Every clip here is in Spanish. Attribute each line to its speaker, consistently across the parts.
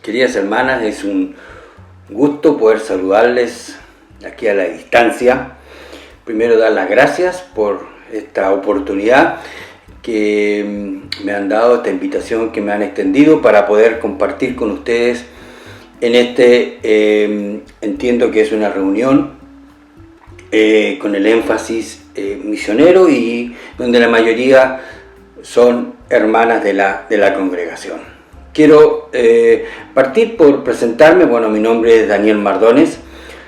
Speaker 1: Queridas hermanas, es un gusto poder saludarles aquí a la distancia. Primero dar las gracias por esta oportunidad que me han dado, esta invitación que me han extendido para poder compartir con ustedes en entiendo que es una reunión con el énfasis misionero y donde la mayoría son hermanas de la congregación. Quiero partir por presentarme. Bueno, mi nombre es Daniel Mardones.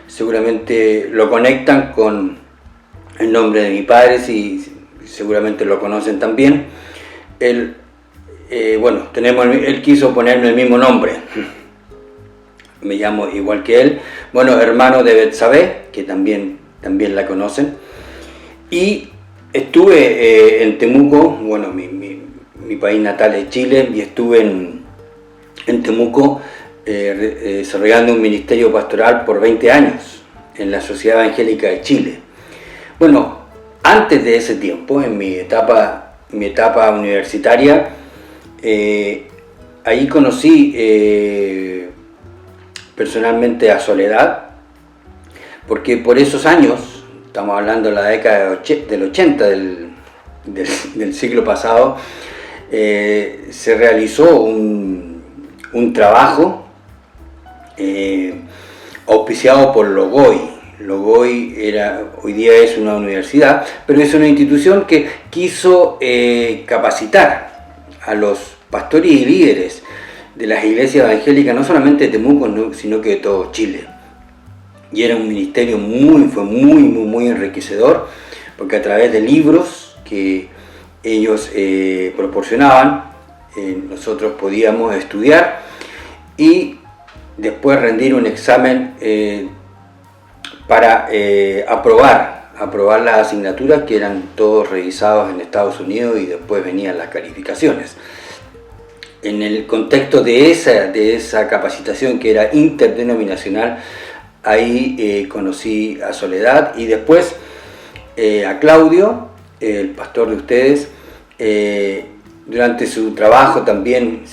Speaker 1: Seguramente lo conectan con el nombre de mi padre, si seguramente lo conocen también. Él quiso ponerme el mismo nombre. Me llamo igual que él. Bueno, hermano de Betsabé, que también la conocen. Y estuve en Temuco, bueno, mi país natal es Chile, y estuve en Temuco desarrollando un ministerio pastoral por 20 años en la Sociedad Evangélica de Chile. Bueno, antes de ese tiempo, en mi etapa universitaria, ahí conocí personalmente a Soledad, porque por esos años, estamos hablando de la década del 80 del siglo pasado, se realizó un trabajo auspiciado por Logoy. Logoy hoy día es una universidad, pero es una institución que quiso capacitar a los pastores y líderes de las iglesias evangélicas, no solamente de Temuco, sino que de todo Chile. Y era un ministerio fue muy enriquecedor, porque a través de libros que ellos proporcionaban, nosotros podíamos estudiar y después rendir un examen para aprobar las asignaturas, que eran todos revisados en Estados Unidos, y después venían las calificaciones. En el contexto de esa capacitación, que era interdenominacional, ahí conocí a Soledad y después a Claudio, el pastor de ustedes, durante su trabajo también,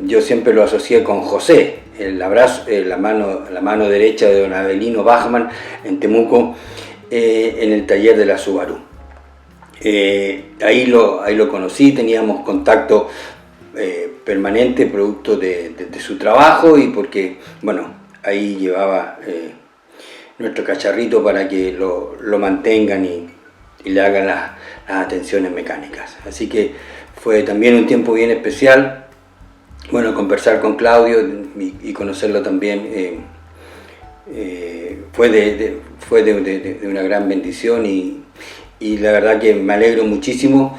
Speaker 1: yo siempre lo asocié con José, la mano derecha de don Abelino Bachman en Temuco, en el taller de la Subaru. Ahí lo conocí, teníamos contacto permanente, producto de su trabajo, y porque, bueno, ahí llevaba nuestro cacharrito para que lo mantengan y le hagan las atenciones mecánicas. Así que fue también un tiempo bien especial, bueno, conversar con Claudio y conocerlo también fue de una gran bendición, y la verdad que me alegro muchísimo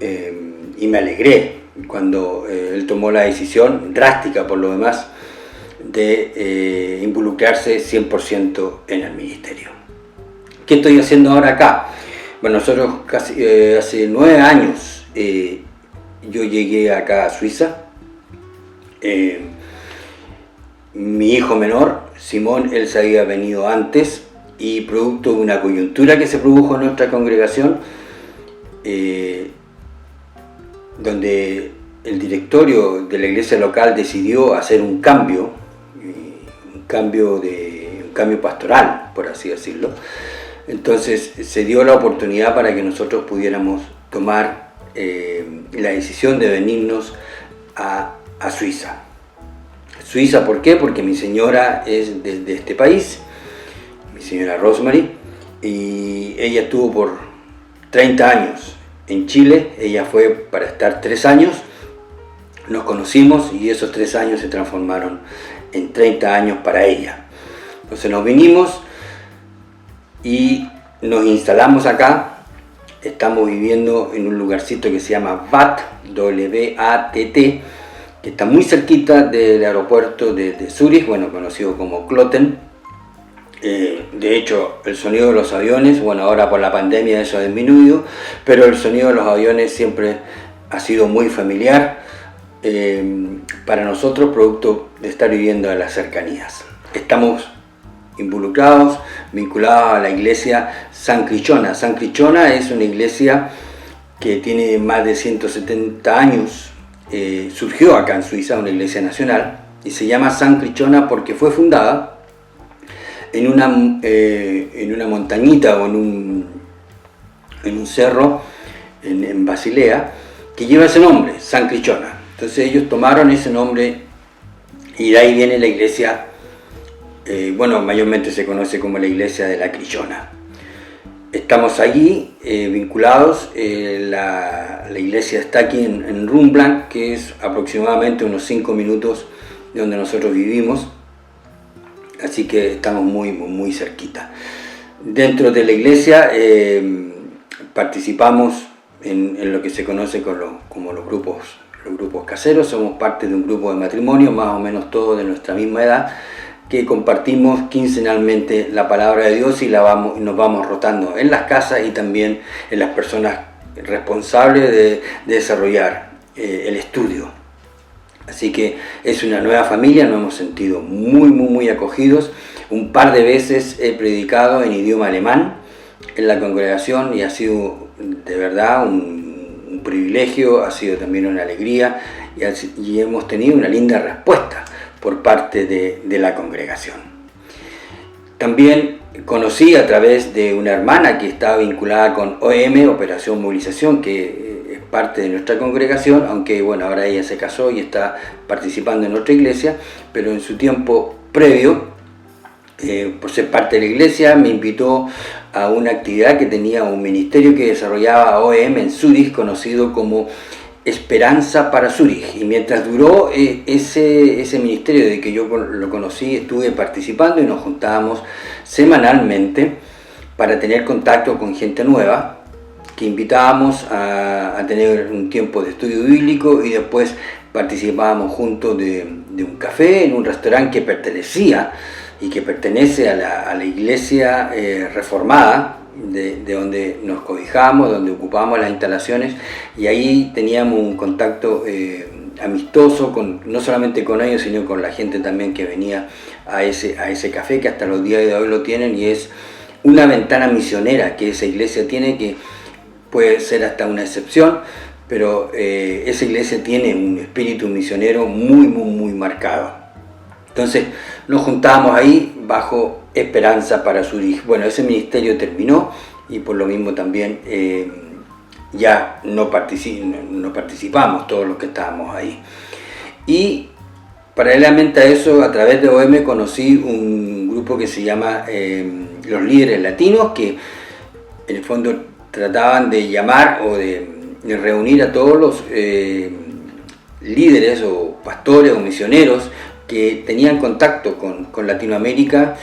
Speaker 1: y me alegré cuando él tomó la decisión drástica, por lo demás, de involucrarse 100% en el ministerio. ¿Qué estoy haciendo ahora acá? Bueno, nosotros hace 9 años yo llegué acá a Suiza. Mi hijo menor, Simón, él se había venido antes, y producto de una coyuntura que se produjo en nuestra congregación, donde el directorio de la iglesia local decidió hacer un cambio pastoral, por así decirlo. Entonces se dio la oportunidad para que nosotros pudiéramos tomar la decisión de venirnos a Suiza. Suiza, ¿por qué? Porque mi señora es de este país, mi señora Rosemary, y ella estuvo por 30 años en Chile. Ella fue para estar 3 años, nos conocimos, y esos 3 años se transformaron en 30 años para ella. Entonces nos vinimos y nos instalamos acá. Estamos viviendo en un lugarcito que se llama Watt, W-A-T-T, que está muy cerquita del aeropuerto de Zúrich, bueno, conocido como Kloten. De hecho, el sonido de los aviones, bueno, ahora por la pandemia eso ha disminuido, pero el sonido de los aviones siempre ha sido muy familiar para nosotros, producto de estar viviendo en las cercanías. Estamos involucrados, vinculados a la iglesia San Crichona. San Crichona es una iglesia que tiene más de 170 años, surgió acá en Suiza, una iglesia nacional, y se llama San Crichona porque fue fundada en una montañita o en un cerro en Basilea que lleva ese nombre, San Crichona. Entonces ellos tomaron ese nombre y de ahí viene la iglesia, mayormente se conoce como la iglesia de la Crichona. Estamos allí vinculados, la iglesia está aquí en Rumblandt, que es aproximadamente unos 5 minutos de donde nosotros vivimos, así que estamos muy, muy cerquita. Dentro de la iglesia participamos en lo que se conoce como los grupos caseros. Somos parte de un grupo de matrimonio, más o menos todos de nuestra misma edad, que compartimos quincenalmente la palabra de Dios y nos vamos rotando en las casas y también en las personas responsables de desarrollar el estudio. Así que es una nueva familia, nos hemos sentido muy, muy, muy acogidos. Un par de veces he predicado en idioma alemán en la congregación y ha sido de verdad un privilegio, ha sido también una alegría y hemos tenido una linda respuesta por parte de la congregación. También conocí a través de una hermana que estaba vinculada con OM, Operación Movilización, que es parte de nuestra congregación, aunque ahora ella se casó y está participando en otra iglesia, pero en su tiempo previo, por ser parte de la iglesia, me invitó a una actividad que tenía un ministerio que desarrollaba OM en Zúrich, conocido como Esperanza para Zúrich, y mientras duró ese ministerio de que yo lo conocí, estuve participando y nos juntábamos semanalmente para tener contacto con gente nueva, que invitábamos a tener un tiempo de estudio bíblico y después participábamos juntos de un café en un restaurante que pertenecía y que pertenece a la iglesia reformada, de donde nos cobijamos, donde ocupábamos las instalaciones, y ahí teníamos un contacto amistoso, no solamente con ellos, sino con la gente también que venía a ese café, que hasta los días de hoy lo tienen, y es una ventana misionera que esa iglesia tiene, que puede ser hasta una excepción, pero esa iglesia tiene un espíritu misionero muy, muy, muy marcado. Entonces nos juntábamos ahí bajo Esperanza para Zúrich. Bueno, ese ministerio terminó y por lo mismo también ya no participamos todos los que estábamos ahí. Y paralelamente a eso, a través de OM conocí un grupo que se llama Los Líderes Latinos, que en el fondo trataban de llamar o de reunir a todos los líderes o pastores o misioneros que tenían contacto con Latinoamérica,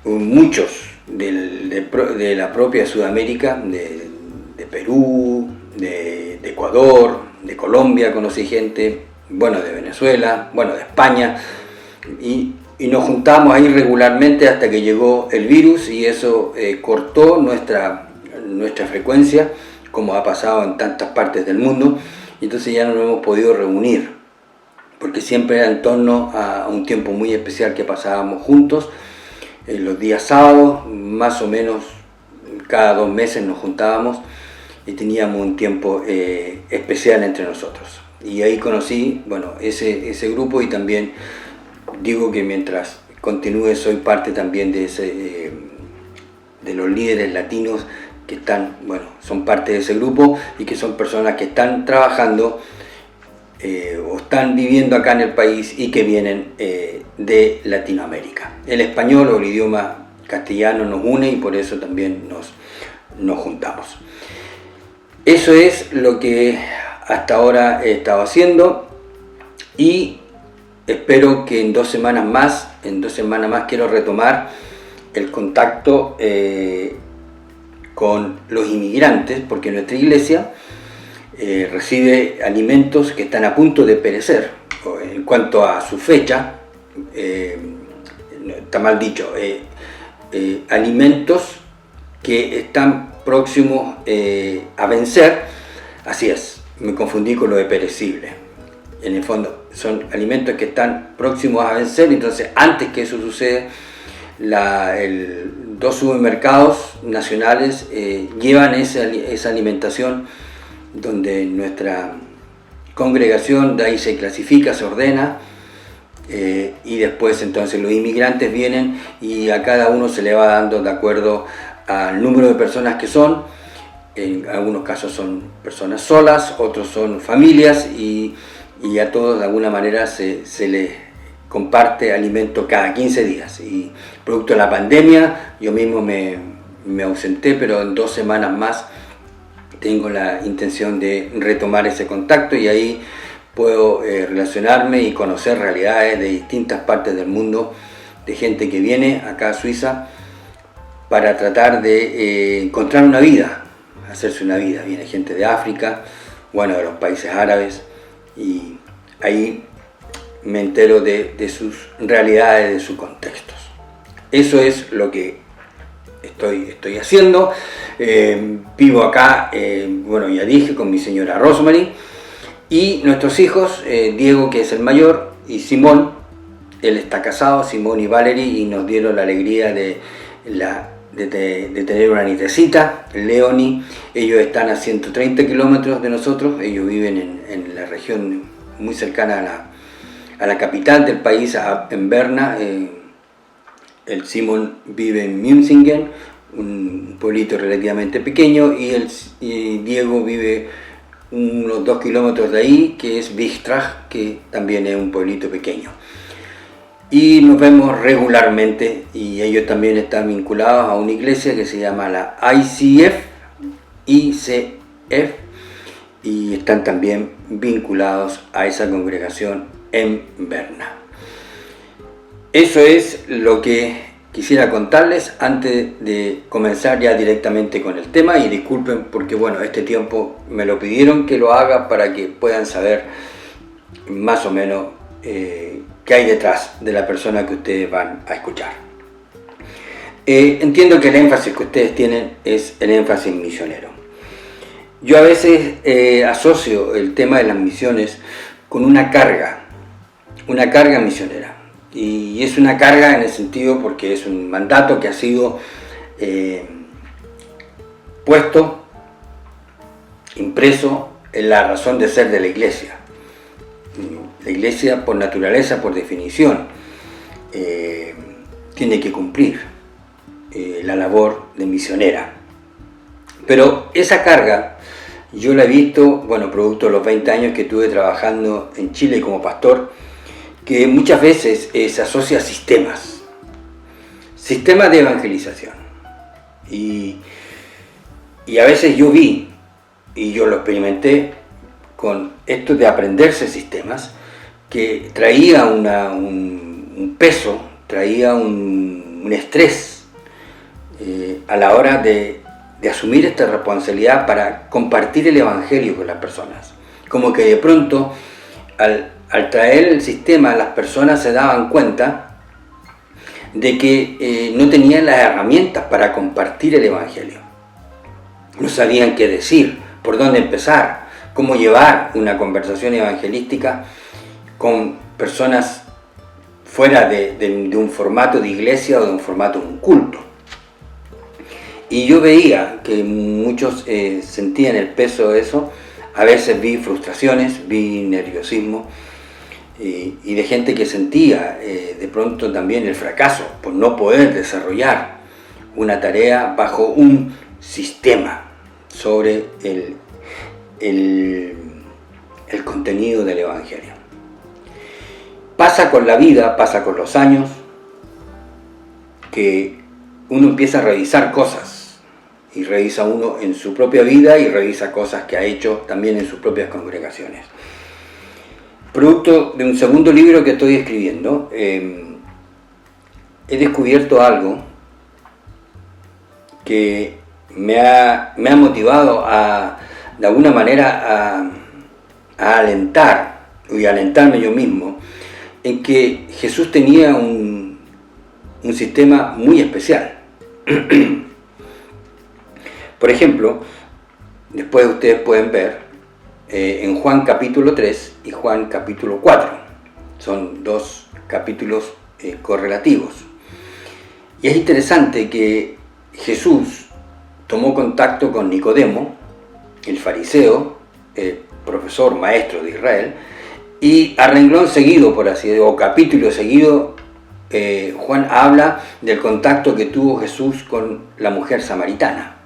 Speaker 1: muchos de la propia Sudamérica, de Perú, de Ecuador, de Colombia, conocí gente, de Venezuela, de España, y nos juntábamos ahí regularmente hasta que llegó el virus y eso cortó nuestra frecuencia, como ha pasado en tantas partes del mundo, y entonces ya no nos hemos podido reunir, porque siempre era en torno a un tiempo muy especial que pasábamos juntos. Los días sábados, más o menos cada 2 meses nos juntábamos y teníamos un tiempo especial entre nosotros. Y ahí conocí ese grupo, y también digo que mientras continúe soy parte también de los líderes latinos que son parte de ese grupo y que son personas que están trabajando o están viviendo acá en el país y que vienen de Latinoamérica. El español o el idioma castellano nos une y por eso también nos juntamos. Eso es lo que hasta ahora he estado haciendo y espero que en 2 semanas más quiero retomar el contacto con los inmigrantes, porque nuestra iglesia recibe alimentos que están a punto de perecer. En cuanto a su fecha, está mal dicho, alimentos que están próximos a vencer. Así es, me confundí con lo de perecible. En el fondo son alimentos que están próximos a vencer, entonces antes que eso suceda, 2 supermercados nacionales llevan esa alimentación, donde nuestra congregación de ahí se clasifica, se ordena, y después entonces los inmigrantes vienen y a cada uno se le va dando de acuerdo al número de personas que son. En algunos casos son personas solas, otros son familias y a todos de alguna manera se les comparte alimento cada 15 días. Y producto de la pandemia yo mismo me ausenté, pero en 2 semanas más tengo la intención de retomar ese contacto y ahí puedo relacionarme y conocer realidades de distintas partes del mundo, de gente que viene acá a Suiza para tratar de encontrar una vida, hacerse una vida. Viene gente de África, bueno, de los países árabes, y ahí me entero de sus realidades, de sus contextos. Eso es lo que estoy haciendo. Vivo acá, bueno, ya dije, con mi señora Rosemary, y nuestros hijos, Diego, que es el mayor, y Simón, él está casado, Simón y Valerie, y nos dieron la alegría de tener una nietecita, Leonie. Ellos están a 130 kilómetros de nosotros, ellos viven en la región muy cercana a la capital del país, en Berna. El Simón vive en Münzingen, un pueblito relativamente pequeño, y Diego vive unos 2 kilómetros de ahí, que es Wichtrach, que también es un pueblito pequeño. Y nos vemos regularmente, y ellos también están vinculados a una iglesia que se llama la ICF, y están también vinculados a esa congregación en Berna. Eso es lo que quisiera contarles antes de comenzar ya directamente con el tema, y disculpen porque bueno, este tiempo me lo pidieron que lo haga para que puedan saber más o menos qué hay detrás de la persona que ustedes van a escuchar. Entiendo que el énfasis que ustedes tienen es el énfasis misionero. Yo a veces asocio el tema de las misiones con una carga misionera. Y es una carga en el sentido porque es un mandato que ha sido puesto, impreso en la razón de ser de la iglesia. La iglesia, por naturaleza, por definición, tiene que cumplir la labor de misionera. Pero esa carga yo la he visto, bueno, producto de los 20 años que estuve trabajando en Chile como pastor, que muchas veces se asocia a sistemas de evangelización. Y a veces yo vi, y yo lo experimenté con esto de aprenderse sistemas, que traía un peso, traía un estrés a la hora de asumir esta responsabilidad para compartir el evangelio con las personas. Como que de pronto, al traer el sistema, las personas se daban cuenta de que no tenían las herramientas para compartir el evangelio. No sabían qué decir, por dónde empezar, cómo llevar una conversación evangelística con personas fuera de un formato de iglesia o de un formato de un culto. Y yo veía que muchos sentían el peso de eso. A veces vi frustraciones, vi nerviosismo, y de gente que sentía de pronto también el fracaso por no poder desarrollar una tarea bajo un sistema sobre el contenido del evangelio. Pasa con la vida, pasa con los años, que uno empieza a revisar cosas, y revisa uno en su propia vida y revisa cosas que ha hecho también en sus propias congregaciones. Producto de un segundo libro que estoy escribiendo, he descubierto algo que me ha motivado de alguna manera a alentar y alentarme yo mismo en que Jesús tenía un sistema muy especial. Por ejemplo, después ustedes pueden ver en Juan capítulo 3 y Juan capítulo 4. Son 2 capítulos correlativos. Y es interesante que Jesús tomó contacto con Nicodemo, el fariseo, profesor, maestro de Israel, Y a renglón seguido, por así decirlo, o capítulo seguido, Juan habla del contacto que tuvo Jesús con la mujer samaritana.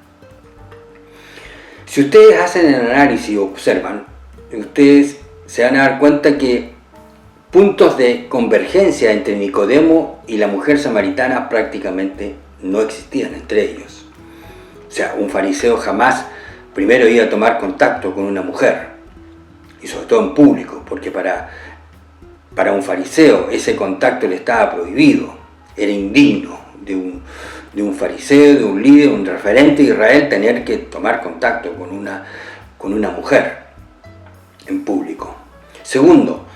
Speaker 1: Si ustedes hacen el análisis y observan, ustedes se van a dar cuenta que puntos de convergencia entre Nicodemo y la mujer samaritana prácticamente no existían entre ellos. O sea, un fariseo jamás primero iba a tomar contacto con una mujer, y sobre todo en público, porque para un fariseo ese contacto le estaba prohibido, era indigno de un fariseo, de un líder, un referente de Israel, tener que tomar contacto con una mujer en público. Segundo,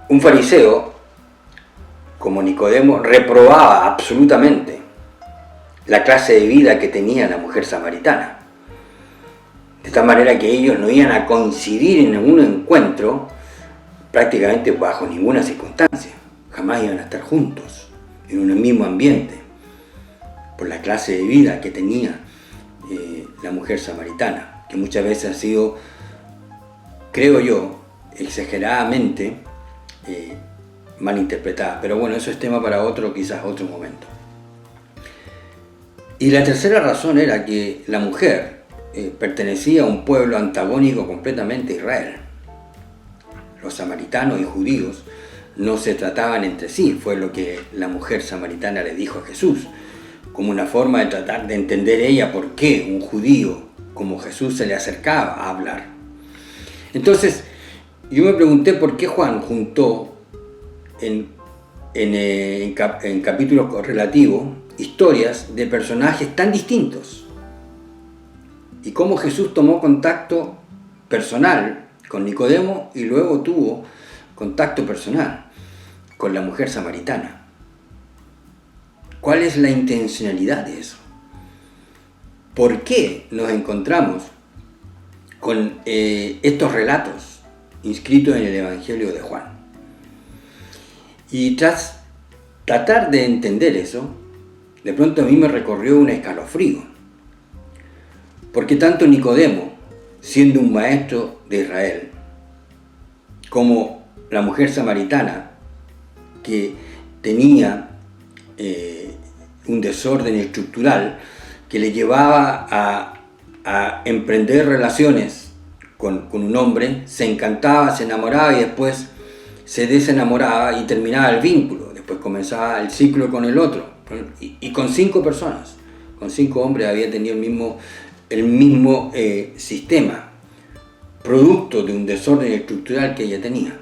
Speaker 1: un fariseo como Nicodemo reprobaba absolutamente la clase de vida que tenía la mujer samaritana. De tal manera que ellos no iban a coincidir en ningún encuentro prácticamente bajo ninguna circunstancia. Jamás iban a estar juntos en un mismo ambiente por la clase de vida que tenía la mujer samaritana, que muchas veces ha sido, creo yo, exageradamente malinterpretada. Pero bueno, eso es tema para quizás otro momento. Y la tercera razón era que la mujer pertenecía a un pueblo antagónico completamente a Israel. Los samaritanos y judíos no se trataban entre sí, fue lo que la mujer samaritana le dijo a Jesús, como una forma de tratar de entender ella por qué un judío como Jesús se le acercaba a hablar. Entonces, yo me pregunté por qué Juan juntó en capítulos correlativos historias de personajes tan distintos y cómo Jesús tomó contacto personal con Nicodemo y luego tuvo contacto personal con la mujer samaritana. ¿Cuál es la intencionalidad de eso? ¿Por qué nos encontramos con estos relatos inscritos en el Evangelio de Juan? Y tras tratar de entender eso, de pronto a mí me recorrió un escalofrío. Porque tanto Nicodemo, siendo un maestro de Israel, como la mujer samaritana, que tenía un desorden estructural que le llevaba a emprender relaciones con un hombre, se encantaba, se enamoraba y después se desenamoraba y terminaba el vínculo. Después comenzaba el ciclo con el otro. Y con 5 personas, con 5 hombres había tenido el mismo sistema, producto de un desorden estructural que ella tenía.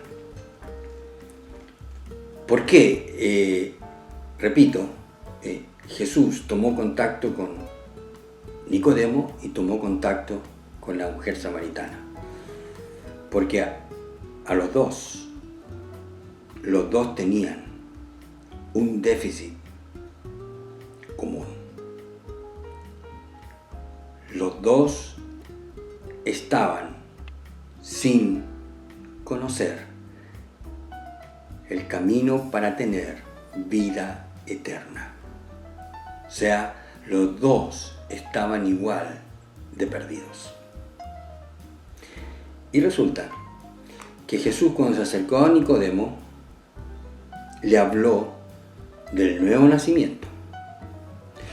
Speaker 1: ¿Por qué? Repito, Jesús tomó contacto con Nicodemo y tomó contacto con la mujer samaritana. Porque a los dos tenían un déficit común. Los dos estaban sin conocer el camino para tener vida eterna. O sea, los dos estaban igual de perdidos. Y resulta que Jesús, cuando se acercó a Nicodemo, le habló del nuevo nacimiento.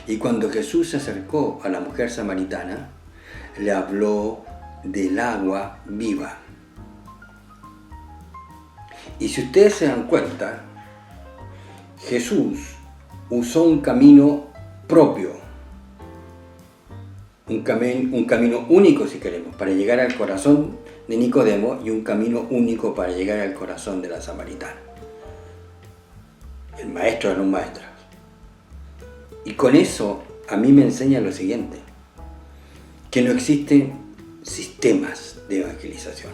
Speaker 1: Y cuando Jesús se acercó a la mujer samaritana, le habló del agua viva. Y si ustedes se dan cuenta, Jesús usó un camino propio, un camino único si queremos, para llegar al corazón de Nicodemo y un camino único para llegar al corazón de la samaritana. El maestro de los maestros. Y con eso a mí me enseña lo siguiente, que no existen sistemas de evangelización,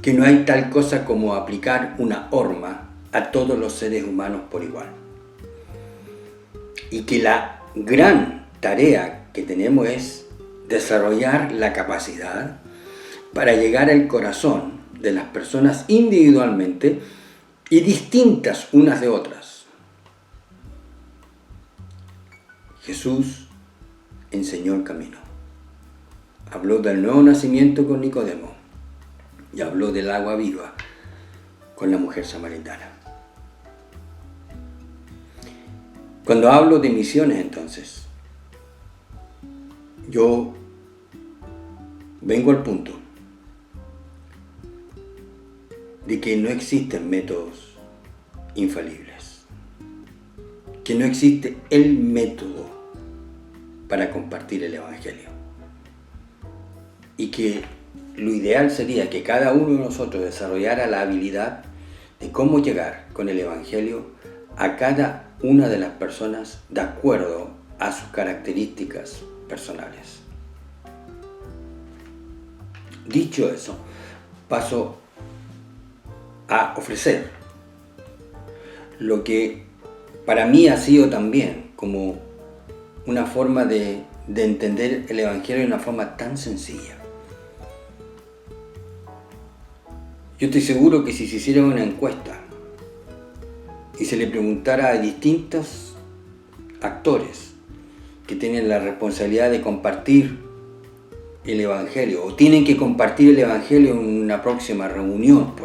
Speaker 1: que no hay tal cosa como aplicar una horma a todos los seres humanos por igual, y que la gran tarea que tenemos es desarrollar la capacidad para llegar al corazón de las personas individualmente y distintas unas de otras. Jesús enseñó el camino. Habló del nuevo nacimiento con Nicodemo y habló del agua viva con la mujer samaritana. Cuando hablo de misiones, entonces, yo vengo al punto de que no existen métodos infalibles, que no existe el método para compartir el Evangelio, y que lo ideal sería que cada uno de nosotros desarrollara la habilidad de cómo llegar con el Evangelio a cada una de las personas de acuerdo a sus características personales. Dicho eso, paso a ofrecer lo que para mí ha sido también como una forma de entender el Evangelio de una forma tan sencilla. Yo estoy seguro que si se hiciera una encuesta y se le preguntara a distintos actores que tienen la responsabilidad de compartir el Evangelio, o tienen que compartir el Evangelio en una próxima reunión,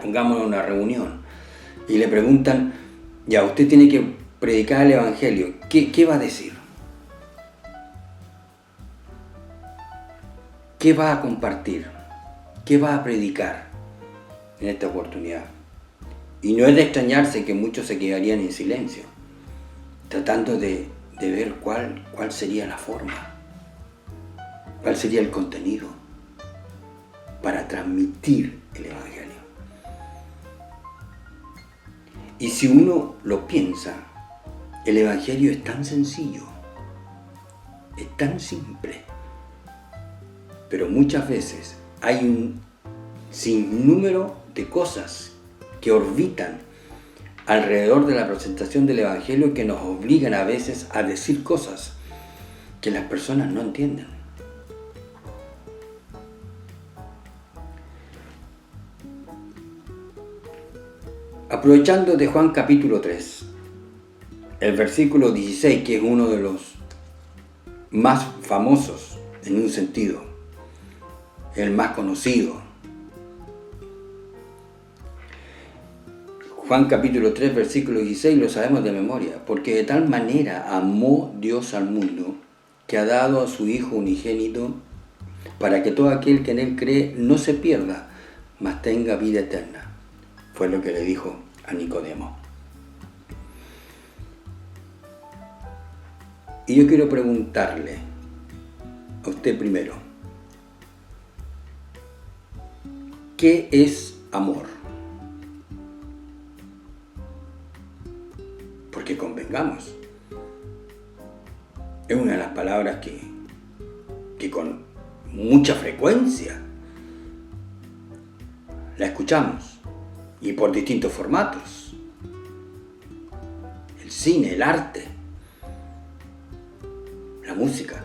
Speaker 1: pongámoslo una reunión, y le preguntan, usted tiene que predicar el Evangelio, ¿qué va a decir? ¿Qué va a compartir? ¿Qué va a predicar en esta oportunidad? Y no es de extrañarse que muchos se quedarían en silencio, tratando de ver cuál sería la forma, cuál sería el contenido para transmitir el Evangelio. Y si uno lo piensa, el Evangelio es tan sencillo, es tan simple, pero muchas veces hay un sinnúmero de cosas que orbitan alrededor de la presentación del Evangelio que nos obligan a veces a decir cosas que las personas no entienden. Aprovechando de Juan capítulo 3, el versículo 16, que es uno de los más famosos en un sentido, el más conocido. Juan capítulo 3, versículo 16, lo sabemos de memoria. Porque de tal manera amó Dios al mundo, que ha dado a su Hijo unigénito, para que todo aquel que en Él cree no se pierda, mas tenga vida eterna. Fue lo que le dijo a Nicodemo. Y yo quiero preguntarle a usted primero, ¿qué es amor? Porque convengamos, es una de las palabras que con mucha frecuencia la escuchamos, y por distintos formatos: el cine, el arte, la música,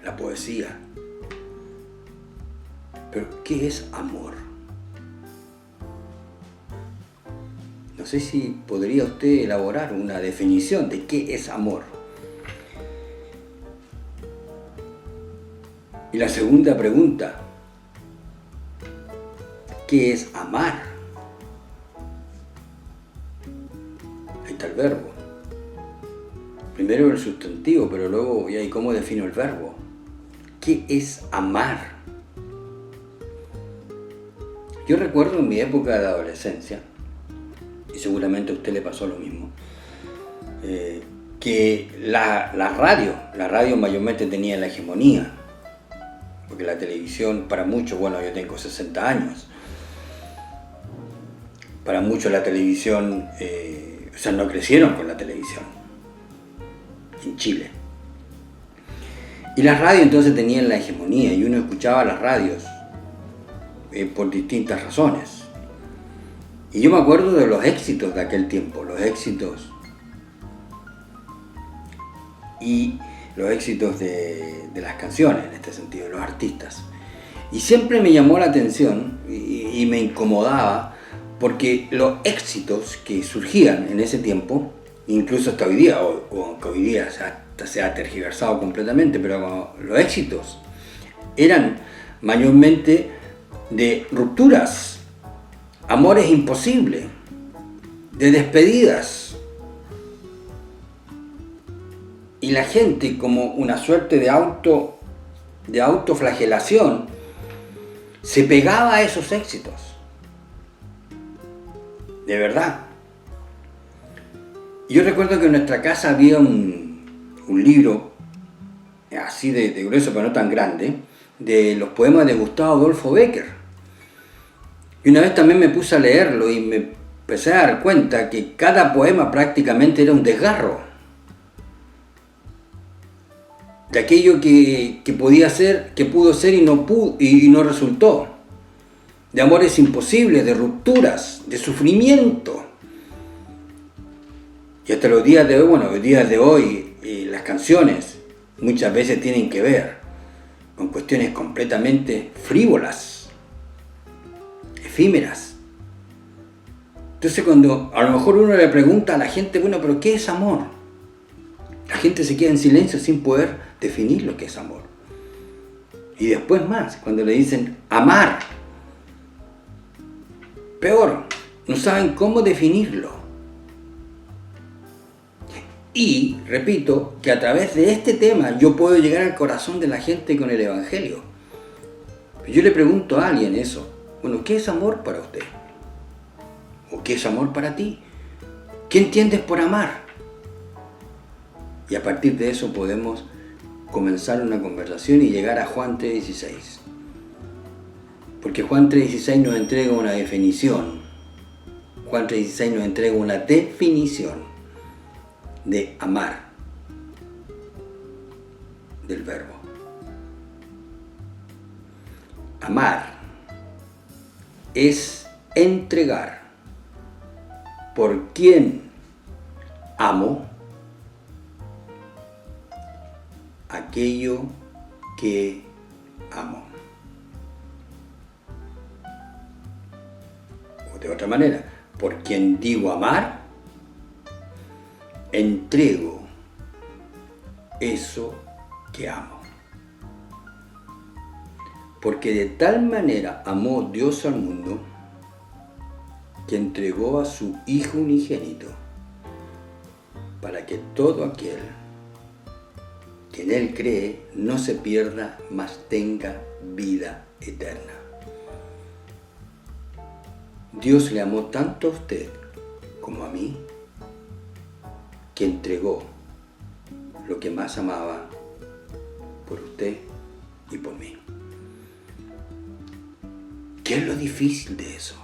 Speaker 1: la poesía. Pero ¿qué es amor? No sé si podría usted elaborar una definición de qué es amor. Y la segunda pregunta, ¿qué es amar? Ahí está el verbo. Primero el sustantivo, pero luego, ¿y cómo defino el verbo? ¿Qué es amar? Yo recuerdo en mi época de adolescencia, y seguramente a usted le pasó lo mismo, que la radio mayormente tenía la hegemonía, porque la televisión, para muchos, yo tengo 60 años, para muchos la televisión, no crecieron con la televisión en Chile. Y las radios entonces tenían la hegemonía, y uno escuchaba las radios por distintas razones. Y yo me acuerdo de los éxitos de aquel tiempo, y los éxitos de las canciones, en este sentido, de los artistas. Y siempre me llamó la atención y me incomodaba, porque los éxitos que surgían en ese tiempo, incluso hasta hoy día, que hoy día se ha tergiversado completamente, pero los éxitos eran mayormente de rupturas, amores imposibles, de despedidas. Y la gente, como una suerte de autoflagelación, se pegaba a esos éxitos. De verdad. Yo recuerdo que en nuestra casa había un libro, así de grueso pero no tan grande, de los poemas de Gustavo Adolfo Bécquer. Y una vez también me puse a leerlo y me empecé a dar cuenta que cada poema prácticamente era un desgarro de aquello que podía ser, que pudo ser y no resultó, de amores imposibles, de rupturas, de sufrimiento. Y hasta los días de hoy, las canciones muchas veces tienen que ver con cuestiones completamente frívolas, efímeras. Entonces cuando a lo mejor uno le pregunta a la gente, bueno, pero ¿qué es amor? La gente se queda en silencio sin poder definir lo que es amor. Y después más, cuando le dicen amar, peor, no saben cómo definirlo. Y, repito, que a través de este tema yo puedo llegar al corazón de la gente con el Evangelio. Yo le pregunto a alguien eso, bueno, ¿qué es amor para usted? ¿O qué es amor para ti? ¿Qué entiendes por amar? Y a partir de eso podemos comenzar una conversación y llegar a Juan 3:16. Porque Juan 3:16 nos entrega una definición. Juan 3:16 nos entrega una definición de amar, del verbo. Amar es entregar por quien amo aquello que amo. O de otra manera, por quien digo amar, entrego eso que amo. Porque de tal manera amó Dios al mundo que entregó a su Hijo unigénito para que todo aquel que en Él cree no se pierda, mas tenga vida eterna. Dios le amó tanto a usted como a mí, que entregó lo que más amaba por usted y por mí. ¿Qué es lo difícil de eso?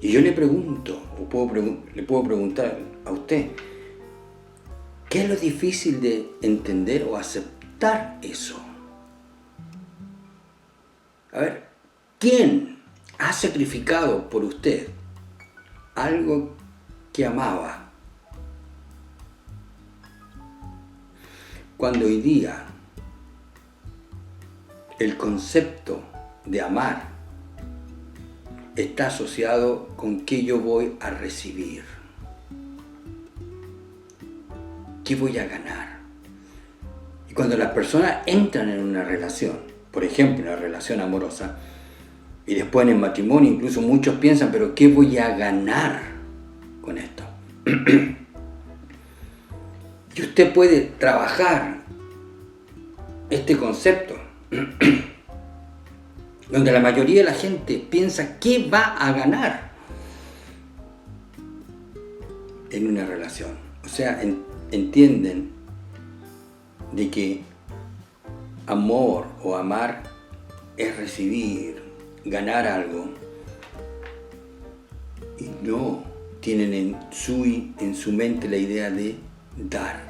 Speaker 1: Y yo le pregunto, le puedo preguntar a usted, ¿qué es lo difícil de entender o aceptar eso? A ver, ¿quién ha sacrificado por usted algo que amaba? Cuando hoy día el concepto de amar está asociado con qué yo voy a recibir, qué voy a ganar. Y cuando las personas entran en una relación, por ejemplo, una relación amorosa, y después en el matrimonio, incluso muchos piensan, pero ¿qué voy a ganar con esto? Y usted puede trabajar este concepto, donde la mayoría de la gente piensa qué va a ganar en una relación. O sea, entienden de que amor o amar es recibir, ganar algo, y no tienen en su mente la idea de dar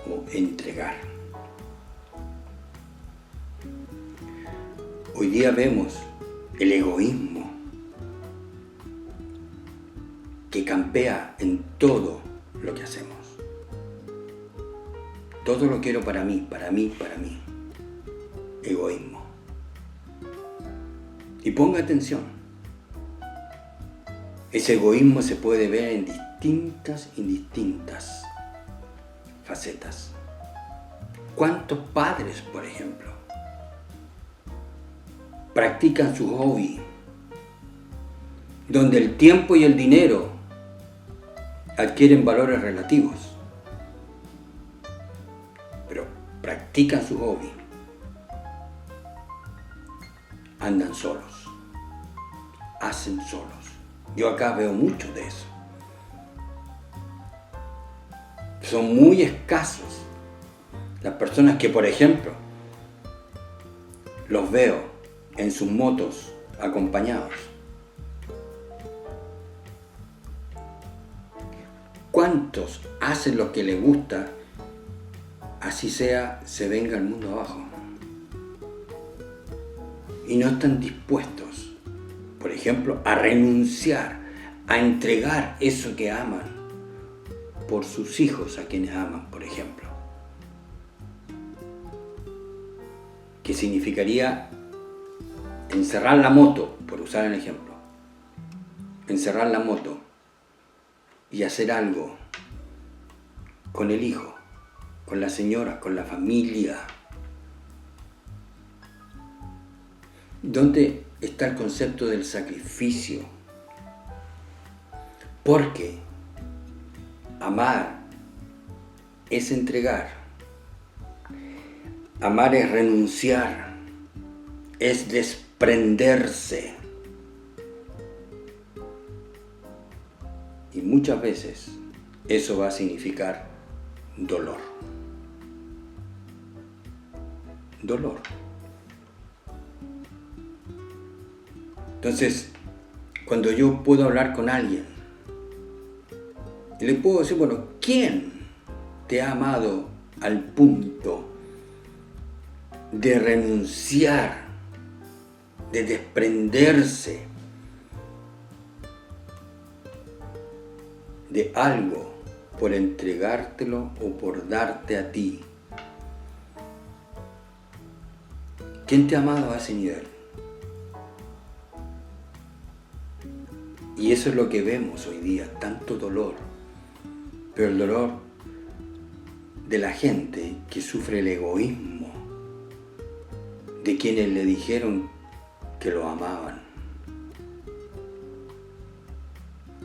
Speaker 1: o entregar. Hoy día vemos el egoísmo que campea en todo lo que hacemos. Todo lo quiero para mí, para mí, para mí. Egoísmo. Y ponga atención. Ese egoísmo se puede ver en distintas facetas. ¿Cuántos padres, por ejemplo, practican su hobby, donde el tiempo y el dinero adquieren valores relativos, pero practican su hobby, andan solos, hacen solos? Yo acá veo mucho de eso. Son muy escasos las personas que, por ejemplo, los veo en sus motos acompañados. ¿Cuántos hacen lo que les gusta, así sea, se venga el mundo abajo? Y no están dispuestos, por ejemplo, a renunciar, a entregar eso que aman por sus hijos a quienes aman, por ejemplo. Que significaría encerrar la moto, por usar el ejemplo, encerrar la moto y hacer algo con el hijo, con la señora, con la familia. ¿Dónde está el concepto del sacrificio? Porque amar es entregar, amar es renunciar, es desprenderse. Y muchas veces eso va a significar dolor. Dolor. Entonces, cuando yo puedo hablar con alguien, y le puedo decir, bueno, ¿quién te ha amado al punto de renunciar, de desprenderse de algo por entregártelo o por darte a ti? ¿Quién te ha amado a ese nivel? Y eso es lo que vemos hoy día, tanto dolor. Pero el dolor de la gente que sufre el egoísmo, de quienes le dijeron que lo amaban.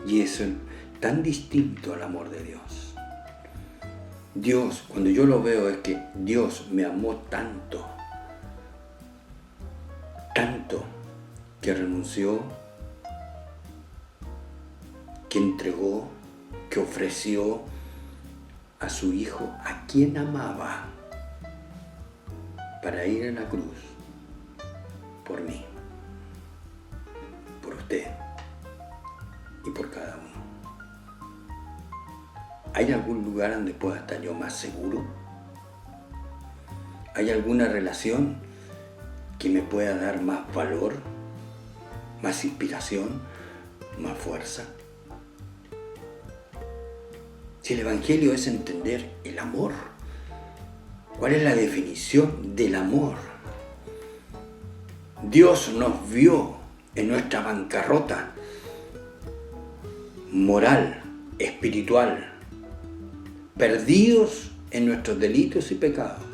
Speaker 1: Y eso es tan distinto al amor de Dios. Dios, cuando yo lo veo, es que Dios me amó tanto, tanto, que renunció, que entregó, que ofreció a su Hijo, a quien amaba, para ir a la cruz por mí, por usted y por cada uno. ¿Hay algún lugar donde pueda estar yo más seguro? ¿Hay alguna relación que me pueda dar más valor, más inspiración, más fuerza? Si el Evangelio es entender el amor, ¿cuál es la definición del amor? Dios nos vio en nuestra bancarrota moral, espiritual, perdidos en nuestros delitos y pecados,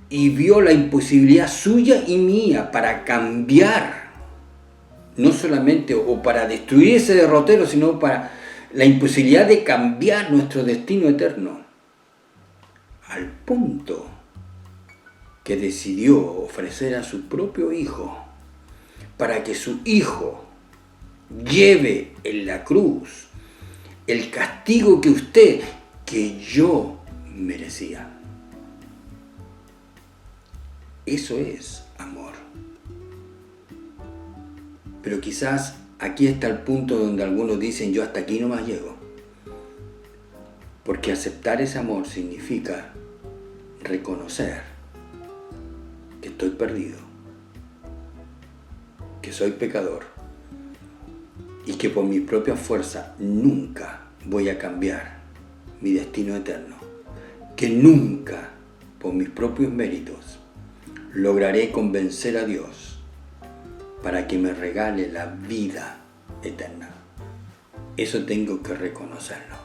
Speaker 1: y vio la imposibilidad suya y mía para cambiar, no solamente o para destruir ese derrotero, sino para la imposibilidad de cambiar nuestro destino eterno, al punto que decidió ofrecer a su propio Hijo para que su Hijo lleve en la cruz el castigo que usted, que yo merecía. Eso es amor. Pero quizás aquí está el punto donde algunos dicen, yo hasta aquí nomás llego. Porque aceptar ese amor significa reconocer que estoy perdido, que soy pecador y que por mi propia fuerza nunca voy a cambiar mi destino eterno, que nunca por mis propios méritos lograré convencer a Dios para que me regale la vida eterna. Eso tengo que reconocerlo.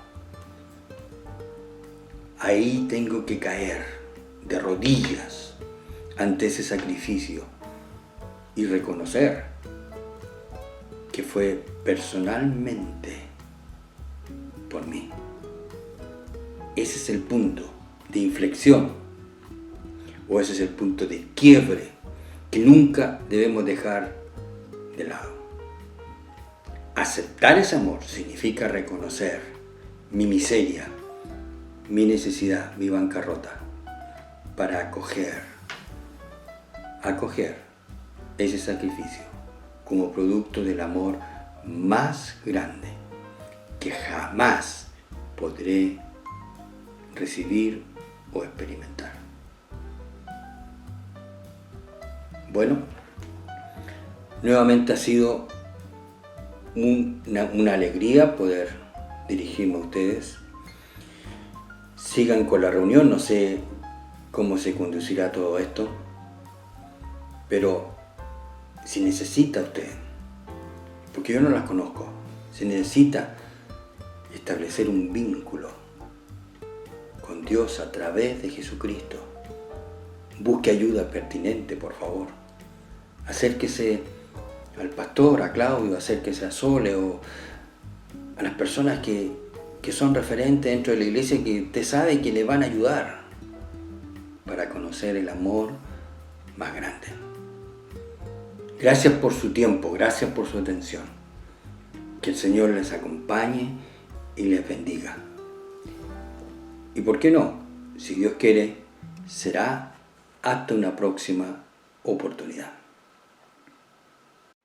Speaker 1: ahí tengo que caer de rodillas ante ese sacrificio y reconocer que fue personalmente por mí. Ese es el punto de inflexión, o ese es el punto de quiebre que nunca debemos dejar de lado. Aceptar ese amor significa reconocer mi miseria, mi necesidad, mi bancarrota, para acoger ese sacrificio como producto del amor más grande que jamás podré recibir o experimentar. Bueno, nuevamente ha sido una alegría poder dirigirme a ustedes. Sigan con la reunión, no sé cómo se conducirá todo esto, pero si necesita usted, porque yo no las conozco, si necesita establecer un vínculo con Dios a través de Jesucristo, busque ayuda pertinente, por favor. Acérquese al pastor, a Claudio, acérquese a Sole o a las personas que son referentes dentro de la iglesia, que usted sabe que le van a ayudar para conocer el amor más grande. Gracias por su tiempo, gracias por su atención. Que el Señor les acompañe y les bendiga. Y por qué no, si Dios quiere, será hasta una próxima oportunidad.